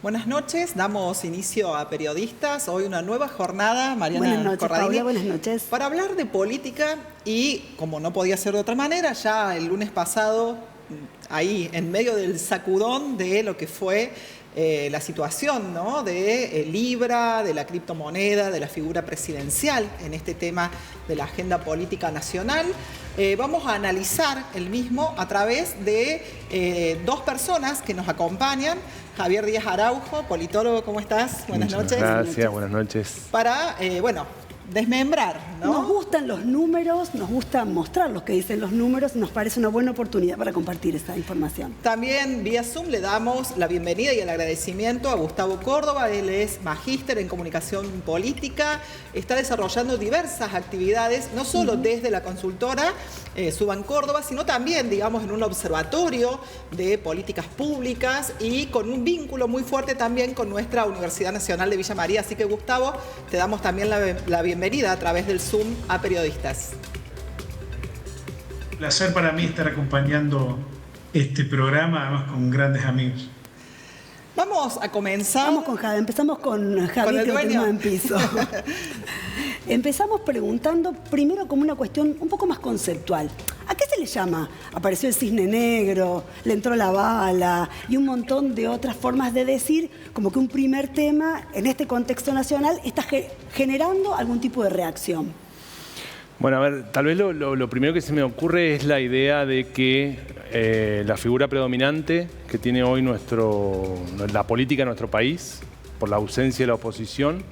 Buenas noches, damos inicio a Periodistas. Hoy una nueva jornada, Mariana Buenas noches, Corradini, Paula, buenas noches. para hablar de política y, como no podía ser de otra manera, ya el lunes pasado, ahí en medio del sacudón de lo que fue la situación, ¿no?, de Libra, de la criptomoneda, de la figura presidencial en este tema de la agenda política nacional. Vamos a analizar el mismo a través de dos personas que nos acompañan. Javier Díaz Araujo, politólogo, ¿cómo estás? Buenas noches. Gracias, buenas noches. Para, desmembrar, ¿no? Nos gustan los números, nos gusta mostrar lo que dicen los números y nos parece una buena oportunidad para compartir esta información. También vía Zoom le damos la bienvenida y el agradecimiento a Gustavo Córdoba. Él es magíster en comunicación política, está desarrollando diversas actividades, no solo desde la consultora Suban Córdoba, sino también, digamos, en un observatorio de políticas públicas y con un vínculo muy fuerte también con nuestra Universidad Nacional de Villa María. Así que, Gustavo, te damos también la bienvenida a través del Zoom a Periodistas. Placer para mí estar acompañando este programa, además con grandes amigos. Vamos a comenzar. Vamos con Javi, empezamos con Javi, que lo tenemos en piso. Empezamos preguntando primero como una cuestión un poco más conceptual. ¿A qué se le llama? Apareció el cisne negro, le entró la bala y un montón de otras formas de decir como que un primer tema en este contexto nacional está generando algún tipo de reacción. Bueno, a ver, tal vez lo primero que se me ocurre es la idea de que la figura predominante que tiene hoy la política de nuestro país, por la ausencia de la oposición,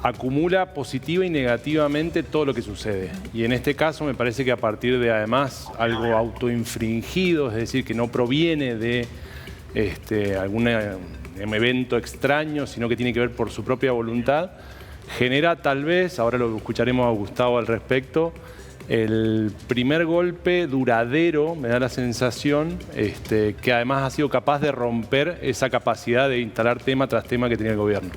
acumula positiva y negativamente todo lo que sucede. Y en este caso me parece que a partir de, además, algo autoinfringido, es decir, que no proviene de algún evento extraño, sino que tiene que ver por su propia voluntad, genera tal vez, ahora lo escucharemos a Gustavo al respecto, el primer golpe duradero, me da la sensación, que además ha sido capaz de romper esa capacidad de instalar tema tras tema que tenía el gobierno.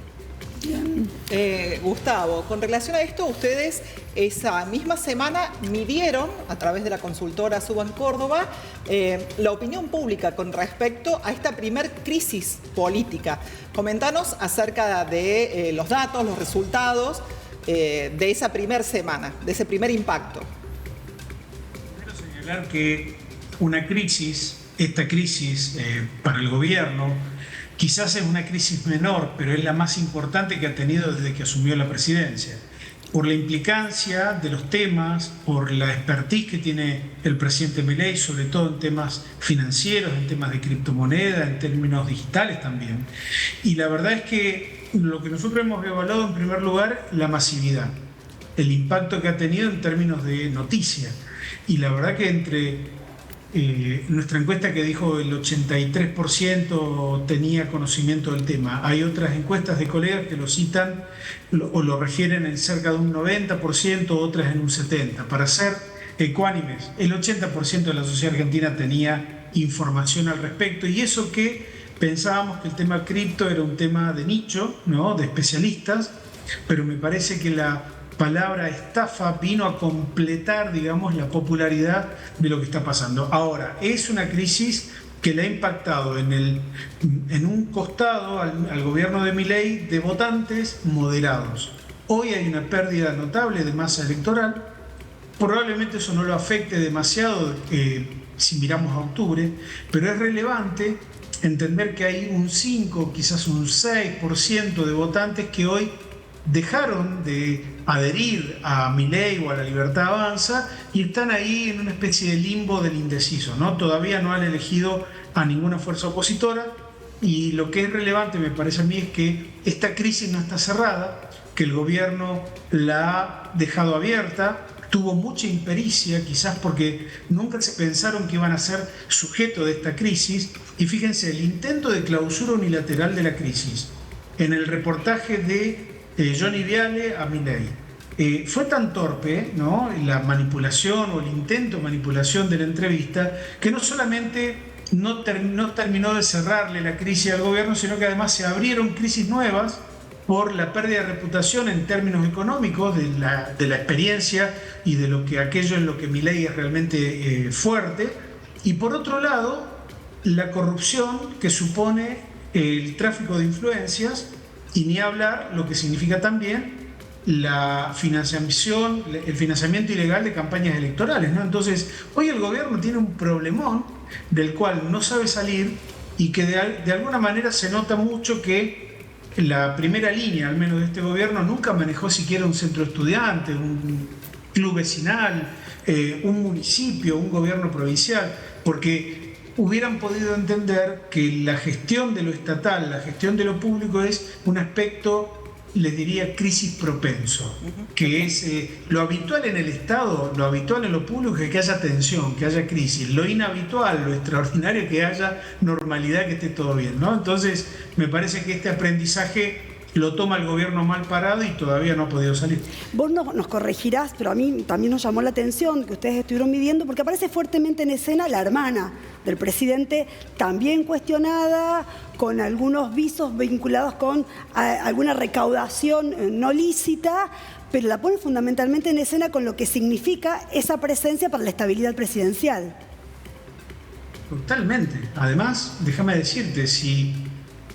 Gustavo, con relación a esto, ustedes esa misma semana midieron, a través de la consultora Suban Córdoba, la opinión pública con respecto a esta primer crisis política. Comentanos acerca de los datos, los resultados de esa primera semana, de ese primer impacto. Quiero señalar que una crisis, esta crisis para el gobierno, quizás es una crisis menor, pero es la más importante que ha tenido desde que asumió la presidencia. Por la implicancia de los temas, por la expertise que tiene el presidente Milei, sobre todo en temas financieros, en temas de criptomoneda, en términos digitales también. Y la verdad es que lo que nosotros hemos evaluado en primer lugar, la masividad, el impacto que ha tenido en términos de noticia. Y la verdad que entre nuestra encuesta que dijo el 83% tenía conocimiento del tema. Hay otras encuestas de colegas que lo citan o lo refieren en cerca de un 90%, otras en un 70%. Para ser ecuánimes, el 80% de la sociedad argentina tenía información al respecto, y eso que pensábamos que el tema cripto era un tema de nicho, ¿no?, de especialistas, pero me parece que la palabra estafa vino a completar, digamos, la popularidad de lo que está pasando. Ahora, es una crisis que le ha impactado en un costado al gobierno de Milei de votantes moderados. Hoy hay una pérdida notable de masa electoral. Probablemente eso no lo afecte demasiado si miramos a octubre, pero es relevante entender que hay un 5, quizás un 6% de votantes que hoy dejaron de adherir a Milei o a La Libertad Avanza y están ahí en una especie de limbo del indeciso, ¿no? Todavía no han elegido a ninguna fuerza opositora, y lo que es relevante, me parece a mí, es que esta crisis no está cerrada, que el gobierno la ha dejado abierta, tuvo mucha impericia, quizás porque nunca se pensaron que iban a ser sujeto de esta crisis, y fíjense, el intento de clausura unilateral de la crisis, en el reportaje de Johnny Viale a Milei, fue tan torpe, ¿no?, la manipulación o el intento de manipulación de la entrevista, que no solamente no terminó de cerrarle la crisis al gobierno, sino que además se abrieron crisis nuevas por la pérdida de reputación en términos económicos de la experiencia y de aquello en lo que Milei es realmente fuerte. Y por otro lado, la corrupción que supone el tráfico de influencias, y ni hablar lo que significa también la financiación, el financiamiento ilegal de campañas electorales, ¿no? Entonces, hoy el gobierno tiene un problemón del cual no sabe salir y que de alguna manera se nota mucho que la primera línea, al menos de este gobierno, nunca manejó siquiera un centro estudiante, un club vecinal, un municipio, un gobierno provincial, porque hubieran podido entender que la gestión de lo estatal, la gestión de lo público es un aspecto, les diría, crisis propenso, que es lo habitual en el Estado, lo habitual en lo público es que haya tensión, que haya crisis, lo inhabitual, lo extraordinario, que haya normalidad, que esté todo bien, ¿no? Entonces, me parece que este aprendizaje lo toma el gobierno mal parado y todavía no ha podido salir. Vos nos corregirás, pero a mí también nos llamó la atención que ustedes estuvieron midiendo, porque aparece fuertemente en escena la hermana del presidente, también cuestionada, con algunos visos vinculados con alguna recaudación no lícita, pero la pone fundamentalmente en escena con lo que significa esa presencia para la estabilidad presidencial. Totalmente. Además, déjame decirte, si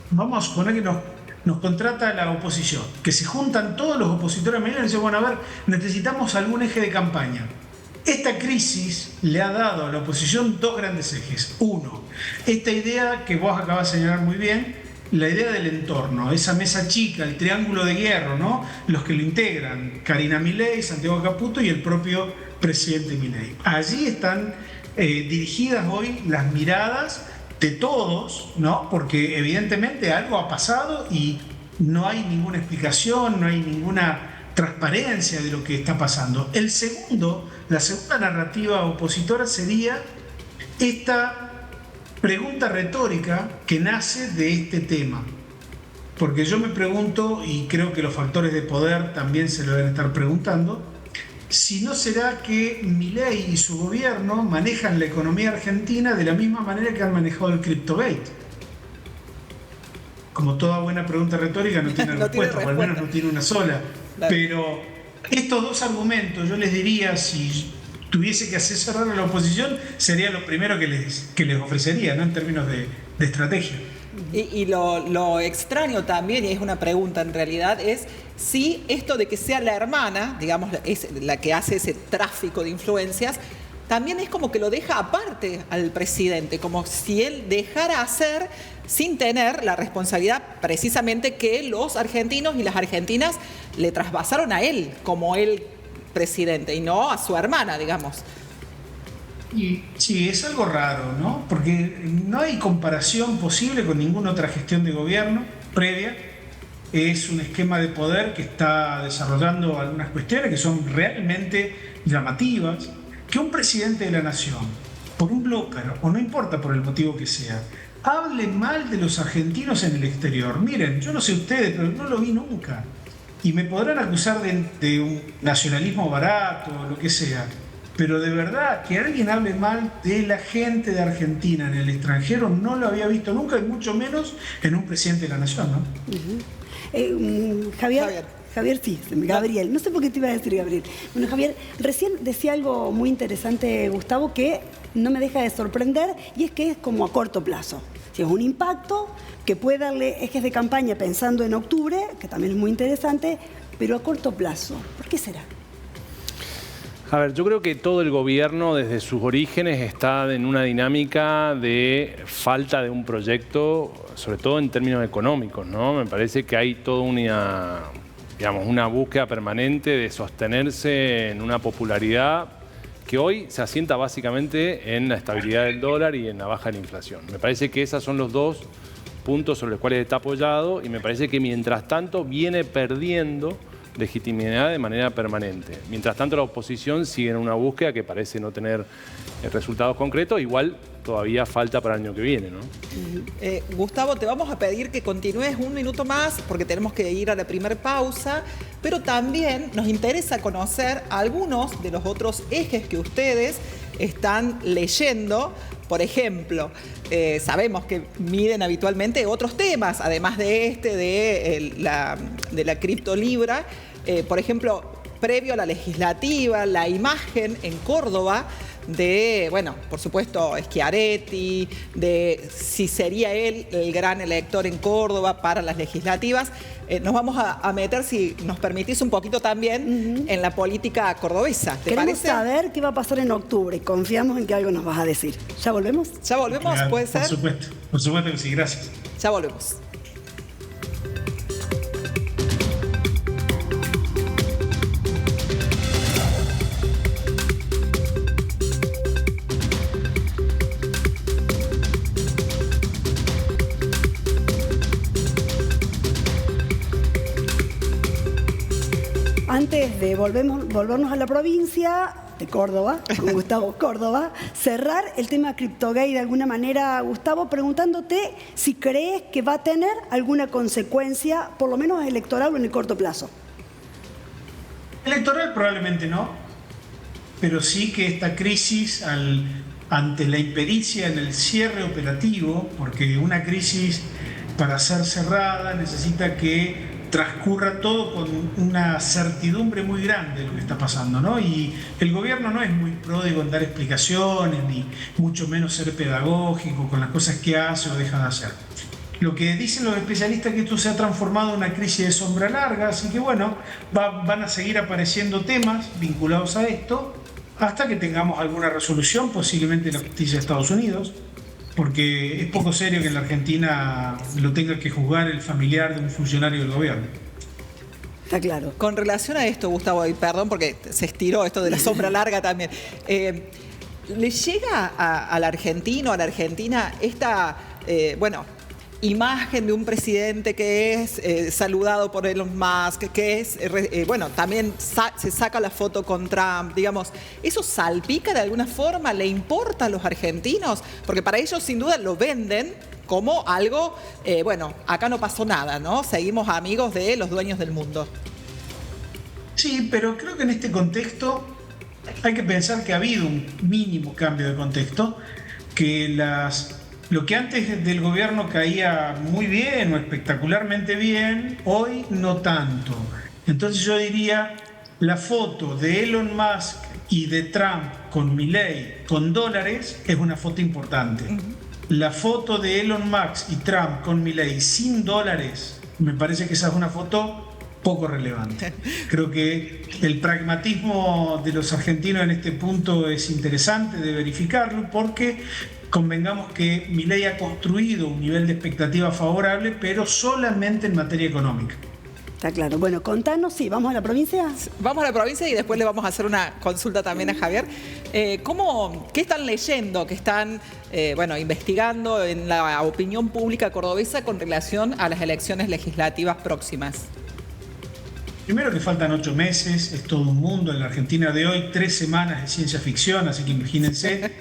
vamos a suponer que nos contrata la oposición, que se juntan todos los opositores y dicen, bueno, a ver, necesitamos algún eje de campaña. Esta crisis le ha dado a la oposición dos grandes ejes. Uno, esta idea que vos acabas de señalar muy bien, la idea del entorno, esa mesa chica, el triángulo de hierro, ¿no? Los que lo integran, Karina Milei, Santiago Caputo y el propio presidente Milei. Allí están dirigidas hoy las miradas de todos, ¿no? Porque evidentemente algo ha pasado y no hay ninguna explicación, no hay ninguna transparencia de lo que está pasando. La segunda narrativa opositora sería esta pregunta retórica que nace de este tema. Porque yo me pregunto, y creo que los factores de poder también se lo deben estar preguntando, si no será que Milei y su gobierno manejan la economía argentina de la misma manera que han manejado el CryptoGate. Como toda buena pregunta retórica no tiene respuesta, o al menos no tiene una sola. Claro. Pero estos dos argumentos, yo les diría, si tuviese que asesorar a la oposición, sería lo primero que les ofrecería, ¿no? En términos de estrategia. Y lo extraño también, y es una pregunta en realidad, es si esto de que sea la hermana, digamos, es la que hace ese tráfico de influencias, también es como que lo deja aparte al presidente, como si él dejara hacer sin tener la responsabilidad precisamente que los argentinos y las argentinas le traspasaron a él como el presidente y no a su hermana, digamos. Y sí, es algo raro, ¿no? Porque no hay comparación posible con ninguna otra gestión de gobierno previa. Es un esquema de poder que está desarrollando algunas cuestiones que son realmente llamativas. Que un presidente de la nación, por un bloque, o no importa por el motivo que sea, hable mal de los argentinos en el exterior. Miren, yo no sé ustedes, pero no lo vi nunca. Y me podrán acusar de un nacionalismo barato o lo que sea. Pero de verdad, que alguien hable mal de la gente de Argentina en el extranjero no lo había visto nunca, y mucho menos en un presidente de la nación, ¿no? Javier, sí, Gabriel. No sé por qué te iba a decir Gabriel. Bueno, Javier, recién decía algo muy interesante, Gustavo, que no me deja de sorprender, y es que es como a corto plazo. Si es un impacto que puede darle ejes de campaña pensando en octubre, que también es muy interesante, pero a corto plazo. ¿Por qué será? A ver, yo creo que todo el gobierno desde sus orígenes está en una dinámica de falta de un proyecto, sobre todo en términos económicos, ¿no? Me parece que hay toda una búsqueda permanente de sostenerse en una popularidad que hoy se asienta básicamente en la estabilidad del dólar y en la baja de la inflación. Me parece que esos son los dos puntos sobre los cuales está apoyado, y me parece que mientras tanto viene perdiendo legitimidad de manera permanente. Mientras tanto, la oposición sigue en una búsqueda que parece no tener resultados concretos. Igual todavía falta para el año que viene, ¿no? Gustavo, te vamos a pedir que continúes un minuto más porque tenemos que ir a la primera pausa, pero también nos interesa conocer algunos de los otros ejes que ustedes están leyendo. Por ejemplo, sabemos que miden habitualmente otros temas, además de de la criptolibra. Por ejemplo, previo a la legislativa, la imagen en Córdoba de, bueno, por supuesto, Schiaretti, de si sería él el gran elector en Córdoba para las legislativas. Nos vamos a meter, si nos permitís, un poquito también en la política cordobesa. ¿Te Queremos parece? saber qué va a pasar en octubre. Confiamos en que algo nos vas a decir. ¿Ya volvemos? ¿Ya volvemos? Claro, ¿Puede ser? Por supuesto que sí, gracias. Ya volvemos. Antes de volvernos a la provincia de Córdoba, con Gustavo Córdoba, cerrar el tema CryptoGate de alguna manera, Gustavo, preguntándote si crees que va a tener alguna consecuencia, por lo menos electoral o en el corto plazo. Electoral probablemente no, pero sí que esta crisis ante la impericia en el cierre operativo, porque una crisis para ser cerrada necesita que transcurra todo con una certidumbre muy grande de lo que está pasando, ¿no? Y el gobierno no es muy pródigo en dar explicaciones, ni mucho menos ser pedagógico con las cosas que hace o deja de hacer. Lo que dicen los especialistas es que esto se ha transformado en una crisis de sombra larga, así que bueno, van a seguir apareciendo temas vinculados a esto hasta que tengamos alguna resolución, posiblemente en la justicia de Estados Unidos, porque es poco serio que en la Argentina lo tenga que juzgar el familiar de un funcionario del gobierno. Está claro. Con relación a esto, Gustavo, y perdón porque se estiró esto de la sombra larga también, ¿le llega al argentino, a la Argentina, esta, imagen de un presidente que es saludado por Elon Musk, que es, también se saca la foto con Trump, digamos, ¿eso salpica de alguna forma? ¿Le importa a los argentinos? Porque para ellos sin duda lo venden como algo, acá no pasó nada, ¿no? Seguimos amigos de los dueños del mundo. Sí, pero creo que en este contexto hay que pensar que ha habido un mínimo cambio de contexto, que lo que antes del gobierno caía muy bien o espectacularmente bien, hoy no tanto. Entonces yo diría, la foto de Elon Musk y de Trump con Milei con dólares es una foto importante. La foto de Elon Musk y Trump con Milei sin dólares, me parece que esa es una foto poco relevante. Creo que el pragmatismo de los argentinos en este punto es interesante de verificarlo, porque convengamos que Milei ha construido un nivel de expectativa favorable, pero solamente en materia económica. Está claro. Bueno, contanos, sí, ¿vamos a la provincia? Vamos a la provincia y después le vamos a hacer una consulta también a Javier. ¿Qué están leyendo, qué están investigando en la opinión pública cordobesa con relación a las elecciones legislativas próximas? Primero que faltan 8 meses, es todo un mundo. En la Argentina de hoy, 3 semanas de ciencia ficción, así que imagínense.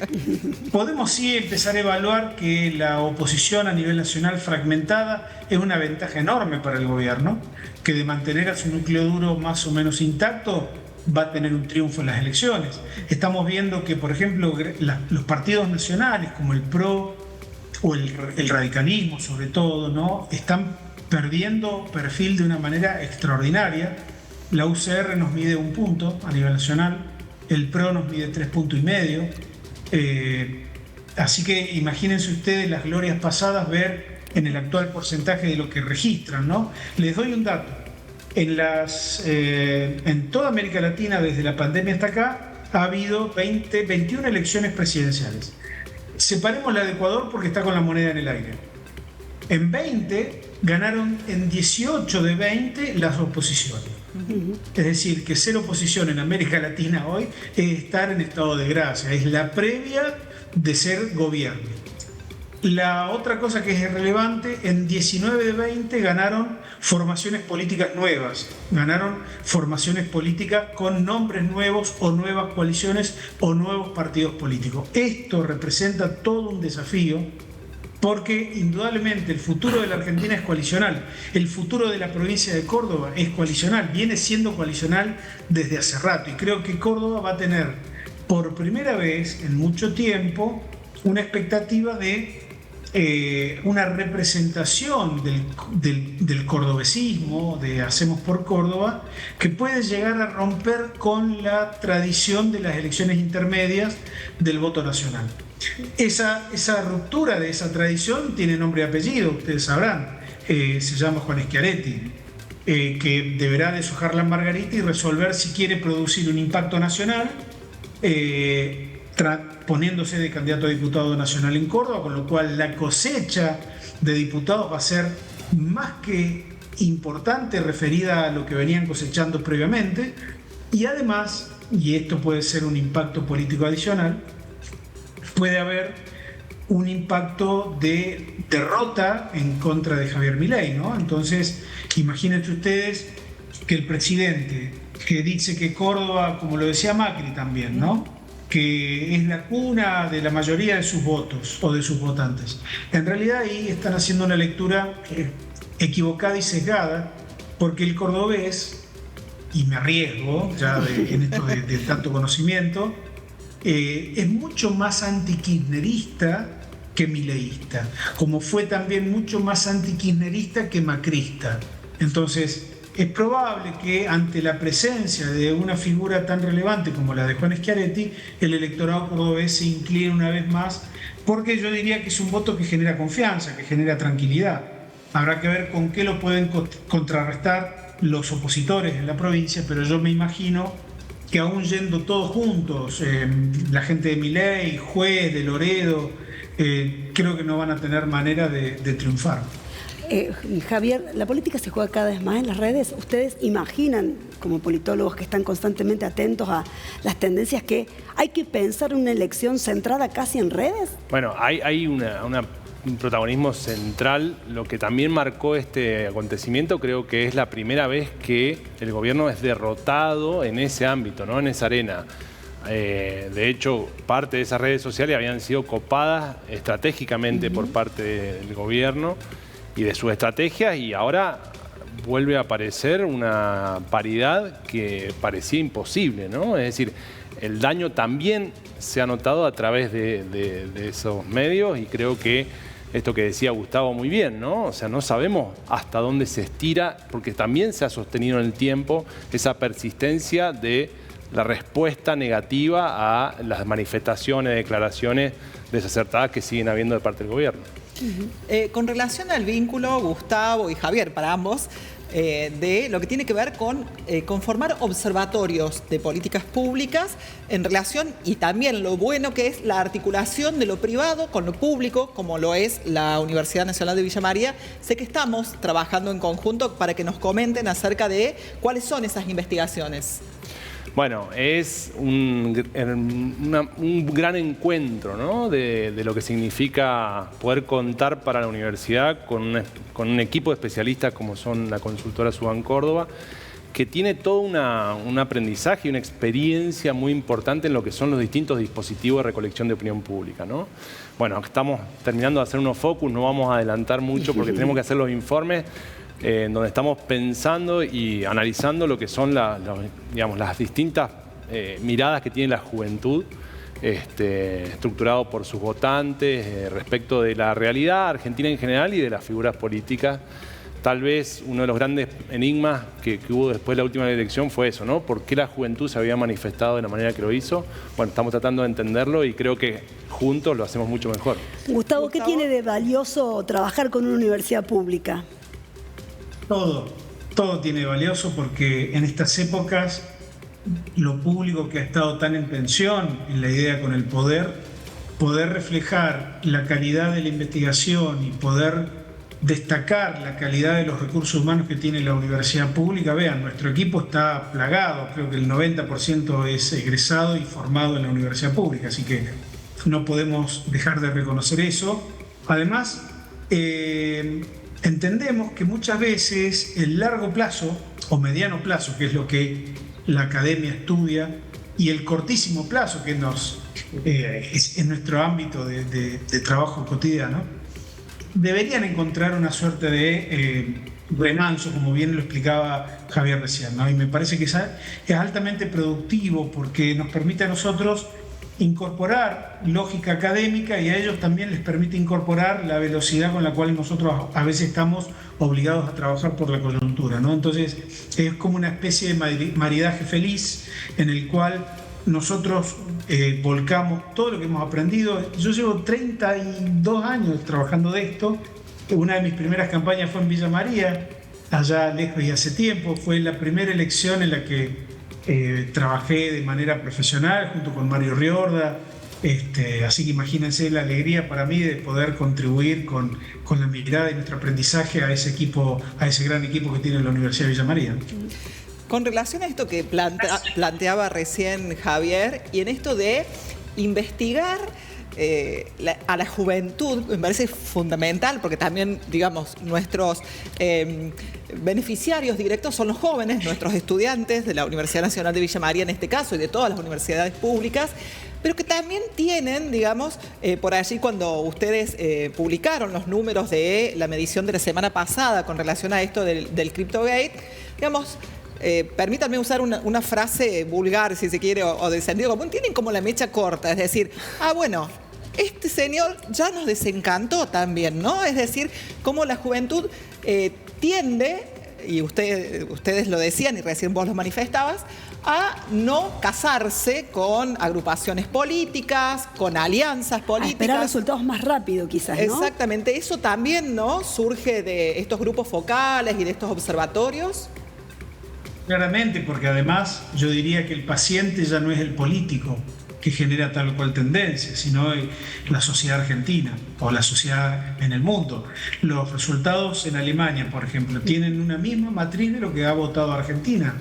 Podemos sí empezar a evaluar que la oposición a nivel nacional fragmentada es una ventaja enorme para el gobierno, que de mantener a su núcleo duro más o menos intacto va a tener un triunfo en las elecciones. Estamos viendo que, por ejemplo, los partidos nacionales como el PRO o el radicalismo sobre todo, ¿no?, están perdiendo perfil de una manera extraordinaria. La UCR nos mide 1 punto a nivel nacional, el PRO nos mide 3,5 puntos. Así que imagínense ustedes las glorias pasadas ver en el actual porcentaje de lo que registran, ¿no? Les doy un dato. En toda América Latina, desde la pandemia hasta acá, ha habido 21 elecciones presidenciales. Separemos la de Ecuador porque está con la moneda en el aire. En 20 ganaron en 18 de 20 las oposiciones. Es decir, que ser oposición en América Latina hoy es estar en estado de gracia, es la previa de ser gobierno. La otra cosa que es relevante, en 19 de 20 ganaron formaciones políticas nuevas, ganaron formaciones políticas con nombres nuevos o nuevas coaliciones o nuevos partidos políticos. Esto representa todo un desafío, porque indudablemente el futuro de la Argentina es coalicional, el futuro de la provincia de Córdoba es coalicional, viene siendo coalicional desde hace rato, y creo que Córdoba va a tener por primera vez en mucho tiempo una expectativa de una representación del cordobesismo, de Hacemos por Córdoba, que puede llegar a romper con la tradición de las elecciones intermedias del voto nacional. Esa ruptura de esa tradición tiene nombre y apellido, ustedes sabrán, se llama Juan Schiaretti, que deberá deshojar la margarita y resolver si quiere producir un impacto nacional, poniéndose de candidato a diputado nacional en Córdoba, con lo cual la cosecha de diputados va a ser más que importante referida a lo que venían cosechando previamente, y además, y esto puede ser un impacto político adicional, puede haber un impacto de derrota en contra de Javier Milei, ¿no? Entonces, imagínense ustedes que el presidente, que dice que Córdoba, como lo decía Macri también, ¿no?, que es la cuna de la mayoría de sus votos o de sus votantes. En realidad ahí están haciendo una lectura equivocada y sesgada, porque el cordobés, y me arriesgo ya en esto de tanto conocimiento, es mucho más antikirchnerista que mileísta, como fue también mucho más antikirchnerista que macrista. Entonces, es probable que ante la presencia de una figura tan relevante como la de Juan Schiaretti, el electorado cordobés se incline una vez más, porque yo diría que es un voto que genera confianza, que genera tranquilidad. Habrá que ver con qué lo pueden contrarrestar los opositores en la provincia, pero yo me imagino que aún yendo todos juntos, la gente de Milei, Juez, de Loredo, creo que no van a tener manera de triunfar. Javier, la política se juega cada vez más en las redes. ¿Ustedes imaginan, como politólogos que están constantemente atentos a las tendencias, que hay que pensar una elección centrada casi en redes? Bueno, hay un protagonismo central. Lo que también marcó este acontecimiento, creo que es la primera vez que el gobierno es derrotado en ese ámbito, ¿no?, en esa arena. De hecho, parte de esas redes sociales habían sido copadas estratégicamente por parte del gobierno y de sus estrategias, y ahora vuelve a aparecer una paridad que parecía imposible, ¿no? Es decir, el daño también se ha notado a través de esos medios, y creo que esto que decía Gustavo muy bien, ¿no? O sea, no sabemos hasta dónde se estira, porque también se ha sostenido en el tiempo esa persistencia de la respuesta negativa a las manifestaciones, declaraciones desacertadas que siguen habiendo de parte del gobierno. Con relación al vínculo, Gustavo y Javier, para ambos, de lo que tiene que ver con conformar observatorios de políticas públicas en relación, y también lo bueno que es la articulación de lo privado con lo público, como lo es la Universidad Nacional de Villa María. Sé que estamos trabajando en conjunto para que nos comenten acerca de cuáles son esas investigaciones. Bueno, es un gran encuentro, ¿no?, de lo que significa poder contar para la universidad con un equipo de especialistas como son la consultora Suban Córdoba, que tiene todo un aprendizaje y una experiencia muy importante en lo que son los distintos dispositivos de recolección de opinión pública, ¿no? Bueno, estamos terminando de hacer unos focus, no vamos a adelantar mucho porque tenemos que hacer los informes, en donde estamos pensando y analizando lo que son las distintas miradas que tiene la juventud, estructurado por sus votantes, respecto de la realidad argentina en general y de las figuras políticas. Tal vez uno de los grandes enigmas que hubo después de la última elección fue eso, ¿no? ¿Por qué la juventud se había manifestado de la manera que lo hizo? Bueno, estamos tratando de entenderlo y creo que juntos lo hacemos mucho mejor. Gustavo, ¿qué tiene de valioso trabajar con una universidad pública? Todo tiene de valioso, porque en estas épocas lo público, que ha estado tan en tensión en la idea con el poder reflejar la calidad de la investigación y poder destacar la calidad de los recursos humanos que tiene la universidad pública. Vean, nuestro equipo está plagado, creo que el 90% es egresado y formado en la universidad pública, así que no podemos dejar de reconocer eso. Además, entendemos que muchas veces el largo plazo o mediano plazo, que es lo que la academia estudia, y el cortísimo plazo, que es en nuestro ámbito de trabajo cotidiano, deberían encontrar una suerte de remanso, como bien lo explicaba Javier recién, ¿no? Y me parece que es altamente productivo, porque nos permite a nosotros incorporar lógica académica y a ellos también les permite incorporar la velocidad con la cual nosotros a veces estamos obligados a trabajar por la coyuntura, ¿no? Entonces es como una especie de maridaje feliz en el cual nosotros volcamos todo lo que hemos aprendido. Yo llevo 32 años trabajando de esto. Una de mis primeras campañas fue en Villa María, allá lejos y hace tiempo. Fue la primera elección en la que trabajé de manera profesional junto con Mario Riorda. Así que imagínense la alegría para mí de poder contribuir con la mirada y nuestro aprendizaje a ese equipo, a ese gran equipo que tiene la Universidad de Villa María. Con relación a esto que planteaba recién Javier, y en esto de investigar a la juventud, me parece fundamental, porque también, digamos, nuestros beneficiarios directos son los jóvenes, nuestros estudiantes de la Universidad Nacional de Villa María en este caso, y de todas las universidades públicas, pero que también tienen, digamos, por allí cuando ustedes publicaron los números de la medición de la semana pasada con relación a esto del CryptoGate, digamos, permítanme usar una frase vulgar, si se quiere, o de sentido común, tienen como la mecha corta, es decir, bueno, este señor ya nos desencantó también, ¿no? Es decir, cómo la juventud tiende, y ustedes lo decían y recién vos lo manifestabas, a no casarse con agrupaciones políticas, con alianzas políticas. A esperar resultados más rápido, quizás, ¿no? Exactamente, eso también, ¿no?, surge de estos grupos focales y de estos observatorios. Claramente, porque además yo diría que el paciente ya no es el político que genera tal o cual tendencia, sino la sociedad argentina o la sociedad en el mundo. Los resultados en Alemania, por ejemplo, tienen una misma matriz de lo que ha votado Argentina.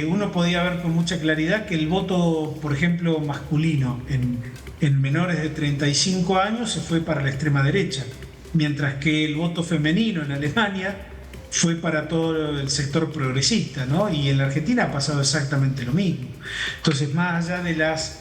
Uno podía ver con mucha claridad que el voto, por ejemplo, masculino en menores de 35 años se fue para la extrema derecha, mientras que el voto femenino en Alemania fue para todo el sector progresista, ¿no? Y en la Argentina ha pasado exactamente lo mismo. Entonces, más allá de las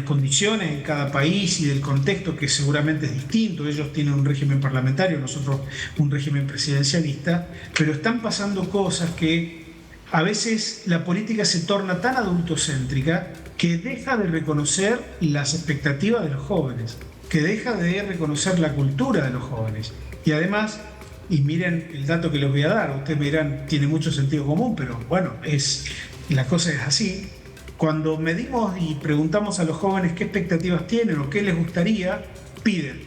condiciones en cada país y del contexto, que seguramente es distinto, ellos tienen un régimen parlamentario, nosotros un régimen presidencialista, pero están pasando cosas que a veces la política se torna tan adultocéntrica que deja de reconocer las expectativas de los jóvenes, que deja de reconocer la cultura de los jóvenes. Y además, y miren el dato que les voy a dar, ustedes me dirán, tiene mucho sentido común, pero bueno, la cosa es así. Cuando medimos y preguntamos a los jóvenes qué expectativas tienen o qué les gustaría, piden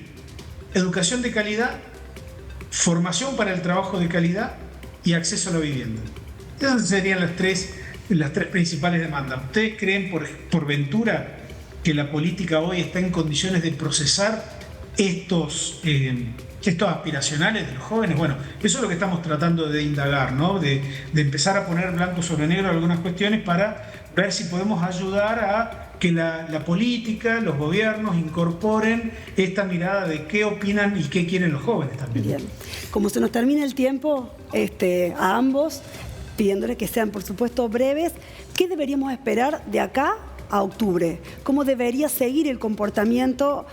educación de calidad, formación para el trabajo de calidad y acceso a la vivienda. Esas serían las tres principales demandas. ¿Ustedes creen por ventura que la política hoy está en condiciones de procesar estos aspiracionales de los jóvenes? Bueno, eso es lo que estamos tratando de indagar, ¿no? De empezar a poner blanco sobre negro algunas cuestiones para ver si podemos ayudar a que la política, los gobiernos incorporen esta mirada de qué opinan y qué quieren los jóvenes también. Bien. Como se nos termina el tiempo, a ambos, pidiéndoles que sean, por supuesto, breves, ¿qué deberíamos esperar de acá a octubre? ¿Cómo debería seguir el comportamiento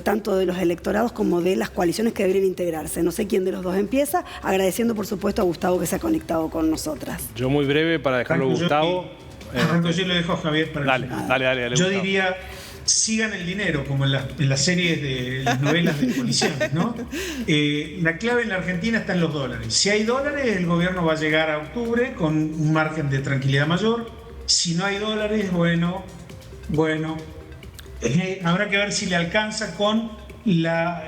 tanto de los electorados como de las coaliciones que deberían integrarse? No sé quién de los dos empieza, agradeciendo, por supuesto, a Gustavo que se ha conectado con nosotras. Yo muy breve para dejarlo a Gustavo. Yo le dejo a Javier para dale. Yo diría, sigan el dinero, como en las series de las novelas de policías, ¿no? La clave en la Argentina está en los dólares. Si hay dólares, el gobierno va a llegar a octubre con un margen de tranquilidad mayor. Si no hay dólares, bueno, habrá que ver si le alcanza con la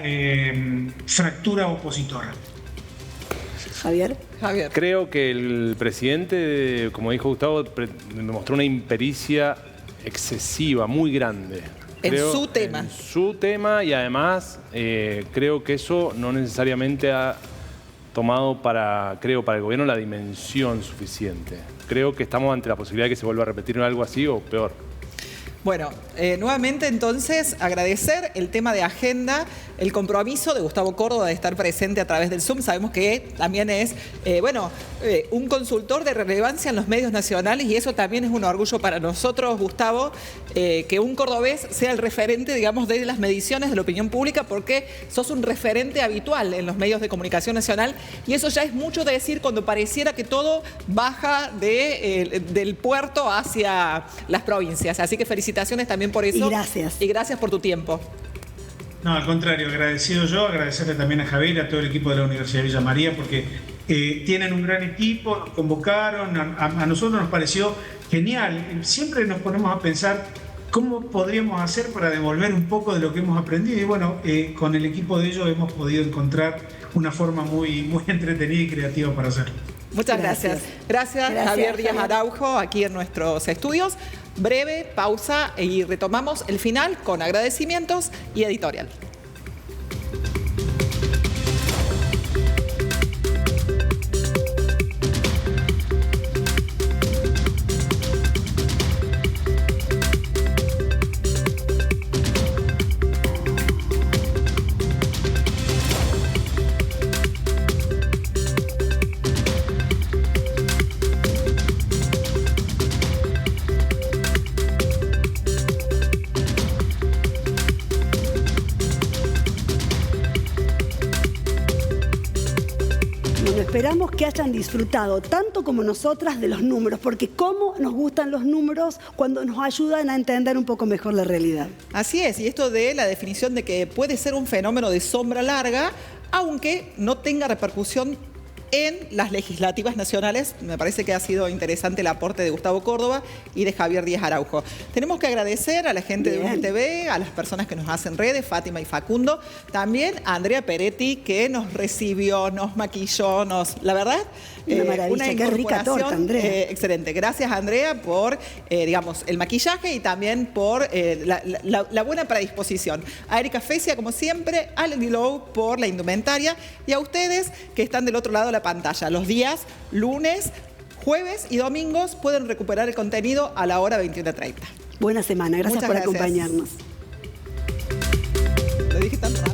fractura opositora. Javier. Creo que el presidente, como dijo Gustavo, demostró una impericia excesiva, muy grande. En su tema, y además creo que eso no necesariamente ha tomado para el gobierno la dimensión suficiente. Creo que estamos ante la posibilidad de que se vuelva a repetir algo así o peor. Bueno, nuevamente entonces agradecer el tema de agenda, el compromiso de Gustavo Córdoba de estar presente a través del Zoom. Sabemos que también es, un consultor de relevancia en los medios nacionales y eso también es un orgullo para nosotros, Gustavo, que un cordobés sea el referente, digamos, de las mediciones de la opinión pública, porque sos un referente habitual en los medios de comunicación nacional y eso ya es mucho de decir cuando pareciera que todo baja del puerto hacia las provincias. Así que felicitaciones felicitaciones también por eso. Y gracias. Y gracias por tu tiempo. No, al contrario, agradecido yo, agradecerle también a Javier y a todo el equipo de la Universidad de Villa María, porque tienen un gran equipo, nos convocaron, a nosotros nos pareció genial. Siempre nos ponemos a pensar cómo podríamos hacer para devolver un poco de lo que hemos aprendido. Y bueno, con el equipo de ellos hemos podido encontrar una forma muy entretenida y creativa para hacerlo. Muchas gracias. Gracias, Javier Díaz Araujo, aquí en nuestros estudios. Breve pausa y retomamos el final con agradecimientos y editorial. Esperamos que hayan disfrutado tanto como nosotras de los números, porque cómo nos gustan los números cuando nos ayudan a entender un poco mejor la realidad. Así es, y esto de la definición de que puede ser un fenómeno de sombra larga, aunque no tenga repercusión en las legislativas nacionales. Me parece que ha sido interesante el aporte de Gustavo Córdoba y de Javier Díaz Araujo. Tenemos que agradecer a la gente de UNTV, a las personas que nos hacen redes, Fátima y Facundo, también a Andrea Peretti, que nos recibió, nos maquilló, la verdad, una maravilla, qué rica torta, Andrea. Excelente. Gracias, Andrea, por, digamos, el maquillaje y también por la buena predisposición. A Erika Fecia, como siempre, a Lenny Lowe por la indumentaria y a ustedes que están del otro lado de la pantalla. Los días lunes, jueves y domingos pueden recuperar el contenido a la hora 21:30. Buena semana. Gracias por acompañarnos. Lo dije tan rápido.